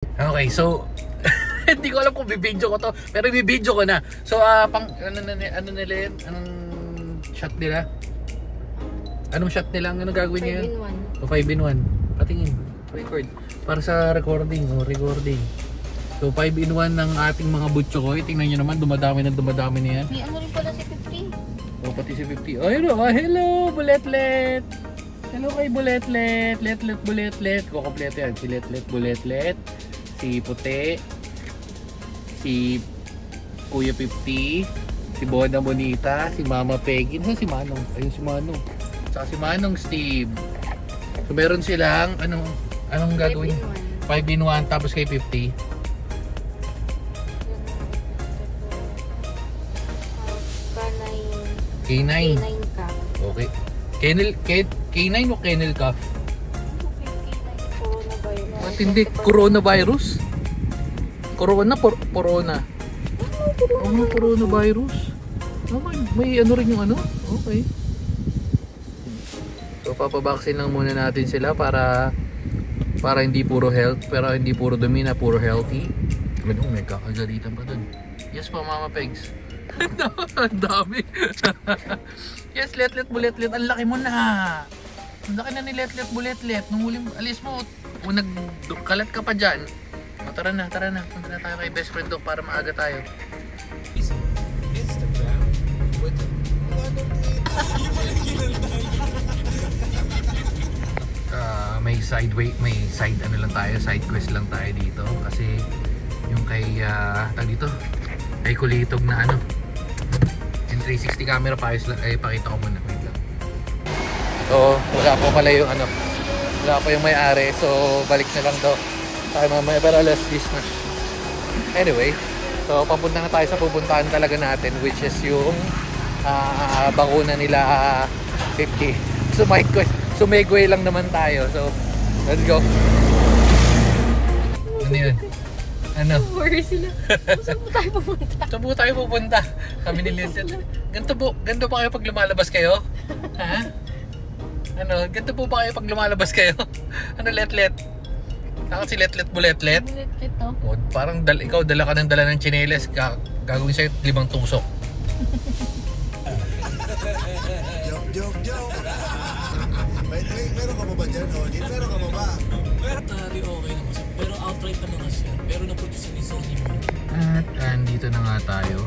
Okay, so hindi ko alam kung bibidyo ko to, pero bibidyo ko na. So pang ano nila yun? Anong shot nila? Anong shot nila? Anong gagawin niya yun? 5 in 1. O 5 in 1. Patingin. Record. Para sa recording. O recording. So 5 in 1 ng ating mga butchokoy. Tingnan nyo naman, dumadami na yan. May ano rin pala si 50. O pati si 50. Oh, hello, Buletlet. Hello kay Buletlet. Buletlet. Kukompleto yan. Si Letlet, Buletlet. Si Puti, si Kuya 50, si Bona Bonita, si Mama Peggy, si Manong, ayun si Manong, saka si Manong Steve. So meron silang anong gagawin? 5 in 1 tapos kay 50. K9. Ka. Okay. K9 o Kennel Cup? Matindi, coronavirus? Corona. Coronavirus. May ano rin yung ano? Okay. So papabaksin lang muna natin sila para hindi puro health, pero hindi puro dumi na puro healthy. May kakagalitan pa dun. Yes po, Mama Pegs. Ang dami. Yes, Letlet Buletlet, ang laki mo na. Ang laki na ni Letlet Buletlet. Nung huling alis mo, kung nagkalat ka pa dyan, tara na. Punta na tayo kay best friend Doc para maaga tayo. Instagram with may side quest lang tayo dito kasi yung kay kay Kulitog na yung 360 camera pakita ko muna. Wait lang. So, wala pa yung may-ari, so balik na lang daw tayo mamaya, pero alas 10 na. Anyway, so papunta na tayo sa pupuntahan talaga natin, which is yung bakuna nila 50. So megway lang naman tayo, so let's go. Ano yun? Ano? Worry sila. Saan po tayo pupunta? Kami ni Letlet. Ganto pa kayo pag lumalabas kayo? Ha? Ganto po ba kayo pag lumalabas kayo? Letlet? Ako si Letlet Buletlet. Buletlet to. O, parang ikaw dala ka ng tsineles, gagawin sa'yo 5 tusok. Joke. Meron ka mo ba dyan, Odin? Meron ka mo ba? Pero okay naman siya. Pero outright naman siya. Pero na-produce ni Sony mo. At andito na nga tayo.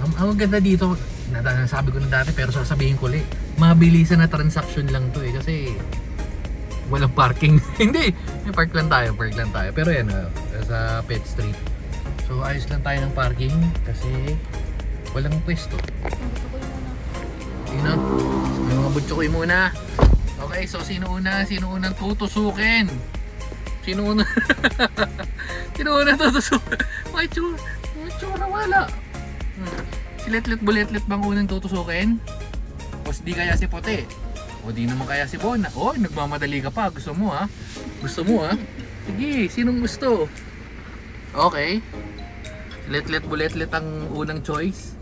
Ang ganda dito, nasabi ko na dati pero sasabihin ko ulit, mabilisan na transaction lang to kasi walang parking. Hindi, may park lang tayo. Pero yan, sa Pet Street. So ayos lang tayo ng parking kasi walang pwesto. Sino? May mga butchokoy muna. Okay, so sino unang tutusukin? Sino unang tutusukin? May tsura wala. Si Letlet Buletlet bang unang tutusukin? O di kaya si Puti? O di naman kaya si Bona? O, nagmamadali ka pa. Gusto mo ha? Sige, sinong gusto? Okay. Letlet Buletlet ang unang choice.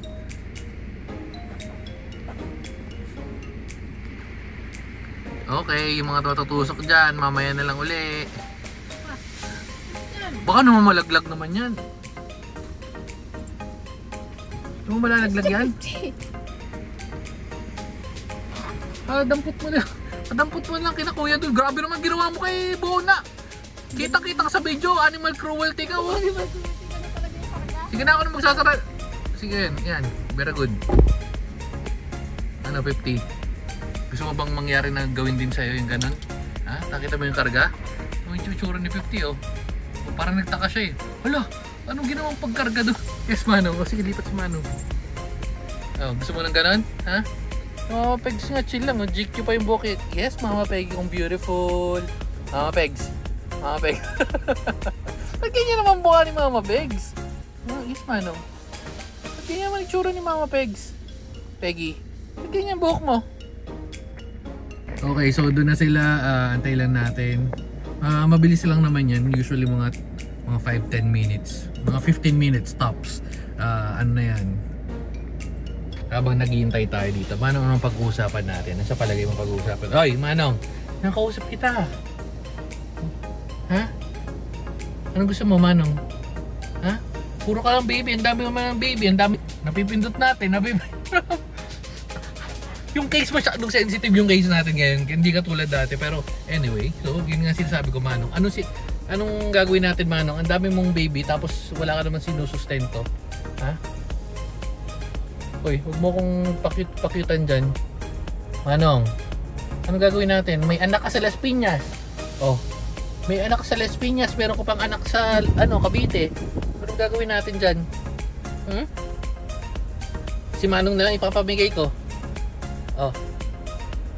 Okay, yung mga tutusok dyan, mamaya na lang uli. Baka naman malaglag naman yan. Ano malalaglag yan? Dampot mo lang kina kuya doon. Grabe naman ginawa mo kay Bona. Kita-kita ka sa video, animal cruelty ka. Oh. Sige na ako na magsasara. Sige yan, very good. 50. Gusto mo bang mangyari na gawin din sa'yo yung ganun? Ha? Nakita mo yung karga? Yung chuchura ni 50 oh. Parang nagtaka siya eh. Hala, anong ginawang pagkarga doon? Yes Mano, sige lipat si Mano. Gusto mo ng ganun? Ha? Mama Pegs nga, chill lang. GQ pa yung bukit. Yes, Mama Peggy, kung beautiful. Mama Pegs. Ba't ganyan naman buka ni Mama Pegs? Yes, Mano. Ba't ganyan naman itsura ni Mama Pegs? Peggy, ba't ganyan buhok mo? Okay, so doon na sila. Antay lang natin. Mabilis lang naman yan. Usually mga 5-10 minutes. Mga 15 minutes tops. Ano na yan? Habang naghihintay tayo dito, Manong, anong pag-uusapan natin? Nasa palagay mo pag-uusapan? Oy, Manong, nakausap kita. Ha? Anong gusto mo, Manong? Ha? Puro ka lang baby, ang dami naman ng baby, ang dami. Napipindot natin, yung case masyadong sensitive yung case natin ngayon, hindi katulad dati. Pero anyway, so yun nga sinasabi ko, Manong. Anong gagawin natin, Manong? Ang dami mong baby, tapos wala ka naman sinusustento. Ha? Uy, huwag mo kong pakyutan dyan. Manong, anong gagawin natin? May anak ka sa Las Piñas. Oh, may anak sa Las Piñas, meron ko pang anak sa Cavite. Anong gagawin natin dyan? Si Manong na lang ipapamigay ko. Oh,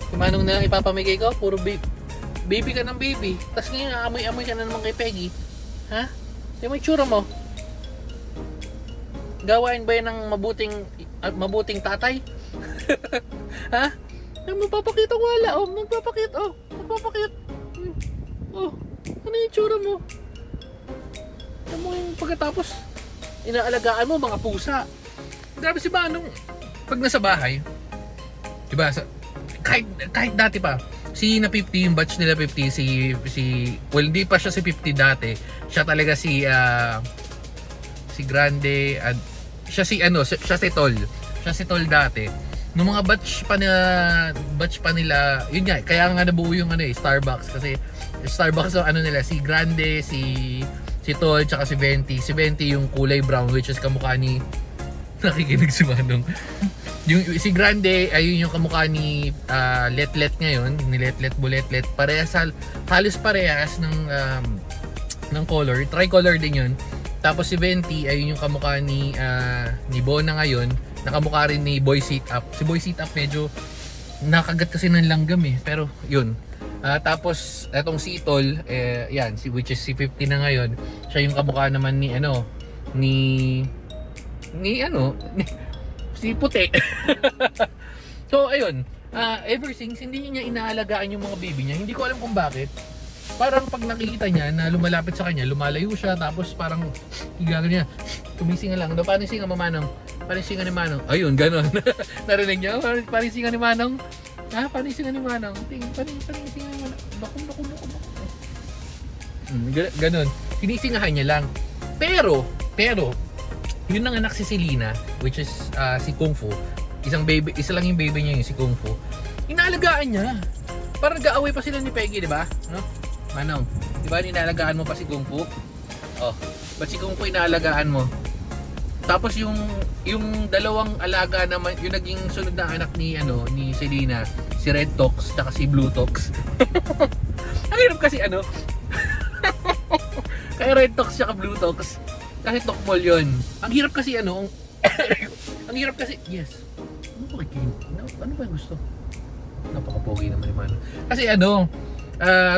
si Manong na lang ipapamigay ko. Puro baby ka ng baby. Tapos ngayon amoy-amoy ka na naman kay Peggy. Ha? Yung may tsura mo. Gawain ba yan ng mabuting tatay? Ha? Magpapakita ko wala. Oh, magpapakita. Oh, magpapakita. Oh, ano yung tsura mo? Ano mo yung pagkatapos inaalagaan mo mga pusa. Grabe si Manong. Pag nasa bahay, diba, kahit dati pa, si na 50, yung batch nila 50, well, hindi pa siya si 50 dati. Siya talaga si Grande, siya si Tol. Siya si Tol dati. Nung mga batch pa nila, yun nga, kaya nga nabuo yung Starbucks, kasi Starbucks nila, si Grande, si Tol, tsaka si Venti. Si Venti yung kulay brown, which is kamukha ni, nakikinig si Manong. Si Grande, ayun yung kamukha ni Letlet ngayon, ni Letlet Buletlet. Halos parehas ng color, tricolor din yun. Tapos si Venti, ayun yung kamukha ni Bona ngayon, nakamukha rin ni Boy Sit Up. Si Boy Sit Up medyo nakagat kasi ng langgam pero yun. Tapos etong si Tol, yan, which is si 50 na ngayon, siya yung kamukha naman ni si Puti. So ayun, ever since hindi niya inaalagaan yung mga baby niya, hindi ko alam kung bakit. Parang pag nakikita niya na lumalapit sa kanya, lumalayo siya, tapos parang igagano niya, tumisinga lang. Paano singa Manong? Paano singa ni Manong? Ayun, ganon. Narinig niyo? Paano singa ni Manong? Paano singa ni Manong? Paano singa ni Manong? Bakum. Ganon. Sinisingahan niya lang. Pero, yun ang anak si Selena, which is si Kung Fu. Isa lang yung baby niya, yung si Kung Fu. Inaalagaan niya. Parang nag-aaway pa sila ni Peggy, di ba? No? Manong, di ba inaalagaan mo pa si Kung Fu? Oh, ba't si Kung Fu inaalagaan mo? Tapos yung dalawang alaga naman, yung naging sunod na anak ni Selena, si Red Tox at si Blue Tox. Ang hirap kasi kaya Red Tox at Blue Tox. Kasi Tokmol yun. Ang hirap kasi ang hirap kasi, yes. Ano ba yung gusto? Napaka-pogi naman yung Manong. Kasi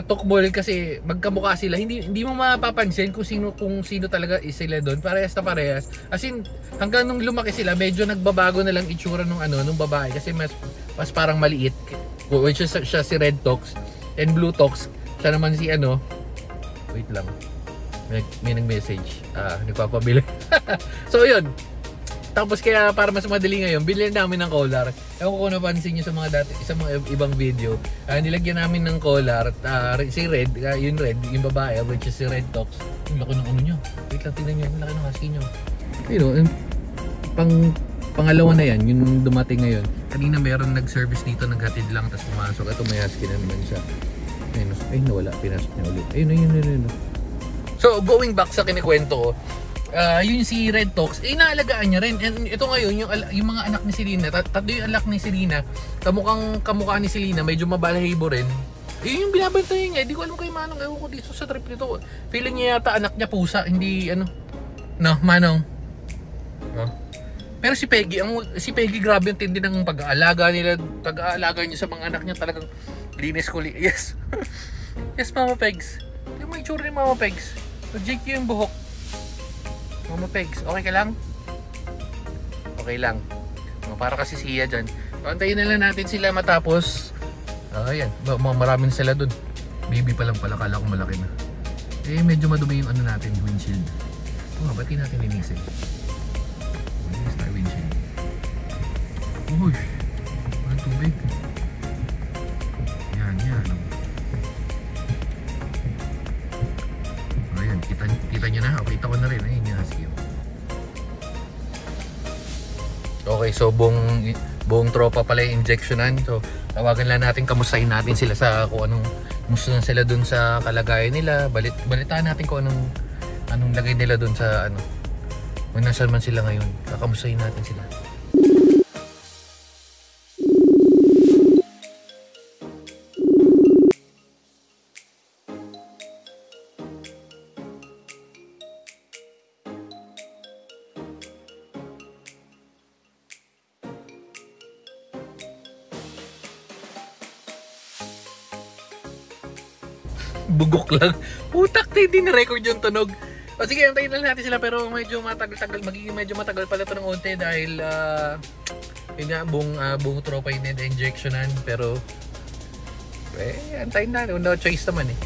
Tokmol kasi magkamukha sila. Hindi mo mapapansin kung sino talaga sila doon. Parehas na parehas. As in, hanggang nung lumaki sila, medyo nagbabago na lang itsura nung babae kasi mas parang maliit. Which is siya si Red Tox and Blue Tox. Siya naman si wait lang. May nag-message. Nagpapabili. So yun. Tapos kaya para mas madali ngayon, bilhin namin ng collar. Ewan ko kung napansin nyo sa mga ibang video. Nilagyan namin ng collar. Si Red, yung babae, which is si Red Tox. Yung laki ng niya. Wait lang, tingnan nyo. Yung laki ng husky nyo. Pangalawa na yan, yung dumating ngayon. Kanina meron nag-service dito, naghatid lang, tapos pumasok. Ito may husky na naman siya. Ayun, nawala. Pinasok niya ulit. Ayun. So, going back sa kinikwento ko, yun si Red Tox, inaalagaan niya rin. And ito ngayon, yung mga anak ni Selena, tatlo yung anak ni Selena, kamukha ni Selena, medyo mabalahibo rin. Yung binabantayan niya, hindi ko alam kay Manong, ewan ko dito sa trip nito. Feeling niya yata anak niya pusa, hindi Manong. Pero si Peggy grabe yung tindi ng pag-aalaga niya sa mga anak niya, talagang linis ko. Yes. Yes, Mama Pegs. Yung may tsura ni Mama Pegs. Nag-jake yung buhok. Mama Pegs, okay ka lang? Okay lang. Para kasi siya dyan. Antayin na lang natin sila matapos. Ayan, maraming sila dun. Baby pa lang pala, kala ko malaki na. Medyo madumi yung natin, windshield. Ba't natin linisin? Linis na windshield. Uy, ang tubig. Yan. Ayan, kita kita nyo na. Okay, kita ko na rin. Ayun yung husky. Okay, so buong tropa pala yung injectionan. So tawagan lang natin, kamustahin natin sila sa kung anong gusto na sila dun sa kalagayan nila. Balitaan natin kung anong lagay nila dun sa kung nasaan man sila ngayon. Kakamustahin natin sila. Bugok lang. Putak, hindi na-record yung tunog. O sige, antayin lang natin sila pero medyo matagal-tagal. Magiging medyo matagal pala ito ng onte dahil yun nga, buong tropa yun na injectionan. Pero antayin na. No choice naman eh.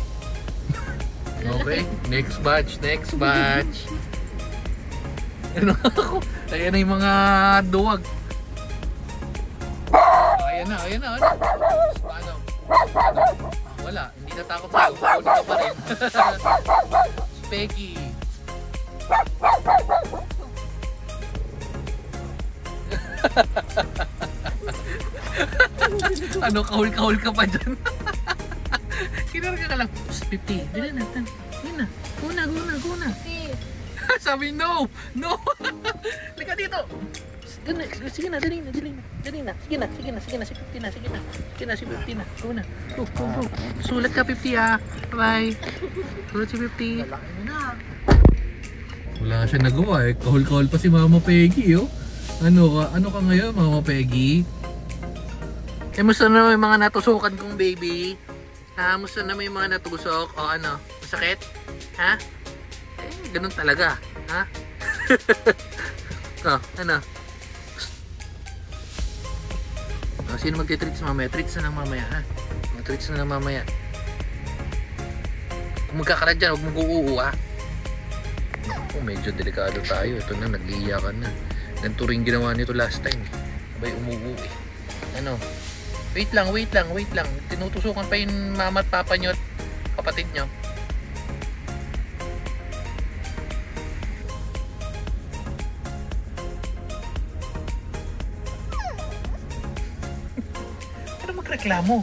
Okay, next batch. Ano ako? Ayan na yung mga duwag. Ayan na. Paano? Wala, hindi natakot sa'yo. Kukunin ka pa rin. Peggy. Kahul ka pa dyan. Kinarga ka lang. 50. Dili na. Guna. Sabi no. Lika dito. Sige na, dali na. Sige na, si 50 na. Go na. Go. Sulat ka 50 ah. Bye. Sulat si 50. Wala siya nagawa eh. Kahul pa si Mama Peggy oh. Ano ka ngayon, Mama Peggy? Musta na may mga natusukan kong baby? Musta na may mga natusok? O masakit? Ha? Ganun talaga. Ha? Sino magti-treats mamaya? Treats na lang mamaya, ha? Treats na lang mamaya. Kung magkakalat dyan, huwag mong uuuwi, ha? Medyo delikado tayo. Ito na, nag-iiyakan na. Ganito rin ginawa nito last time. Sabay umuuwi. Wait lang. Tinutusukan pa yung mama at papa nyo at kapatid nyo. Reklamo.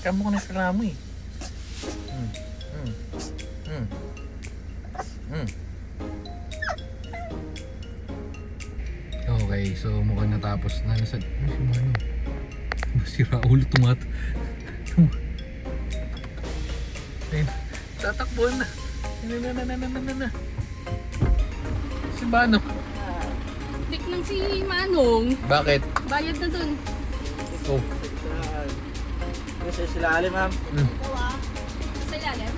Kamu ko nagreklamo eh. Okay, so mukhang natapos na. Si Raul tatakbuhan na. Si Bano. Dik lang si Manong. Bakit? Bayad na dun. Oh. Sa ilalim, ma'am. Sa ilalim?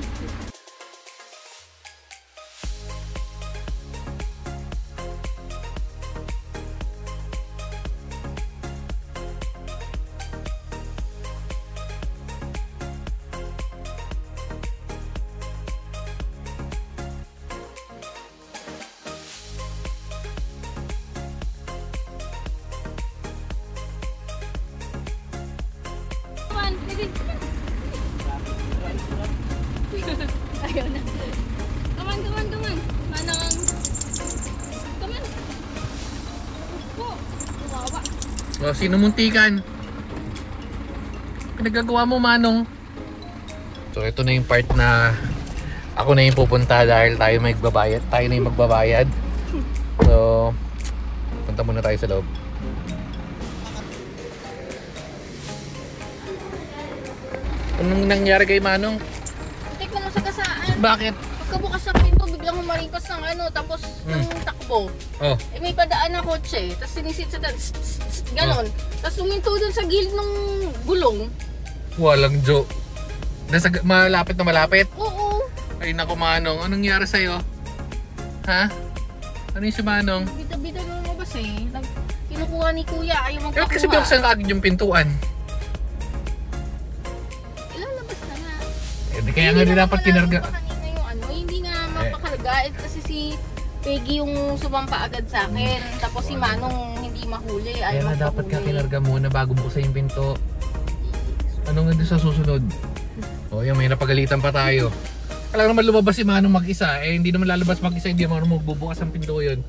Ayaw na. Come on. Manang. Come on. Oh, sino muntikan? Pinagagawa mo, Manong. So ito na yung part na ako na yung pupunta dahil tayo na yung magbabayad. So punta muna tayo sa loob. Anong nangyari kay Manong? Tignan mo sa kasaan. Bakit? Pagkabukas ng pinto, biglang humaringkas ng tapos ng takbo. Oh. May padaan na kotse, tapos sinisit sa ganon. Tapos uminto dun sa gilid ng gulong. Walang joke. Malapit na malapit? Oo. Ay naku, Manong, anong nangyari sa'yo? Ha? Ano yung si Manong? Bida-bida na lumabas eh. Kinukuha ni Kuya, ayaw magpakuha. Kasi binuksan ka agad yung pintuan. Ilalabas na nga. Kaya nga din dapat kinarga. Hindi nga mapakarga. Kasi si Peggy yung sumampa agad sa akin. Tapos si Manong hindi mahuli. Kaya Ayaw nga dapat ka magpahuli. kinarga muna bago buksan yung pinto. Anong nga din sa susunod? O yan, may napagalitan pa tayo. Kailangan naman lumabas si Manong mag-isa. Eh, hindi naman lalabas mag-isa, hindi naman magbubukas ang pinto yun.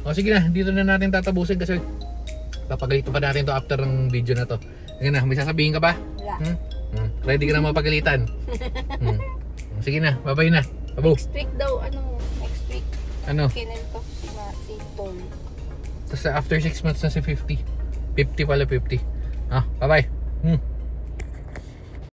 O sige na, dito na natin tatabusin kasi papagalito pa natin to after ng video na to. Sige na, may sasabihin ka ba? Wala. Ready ka na mapagalitan? Sige na, bye-bye na. Abo. Next week daw, next week. Ano? Kailan to si Paul. Tapos after 6 months na si 50. 50 pala, 50. Bye-bye.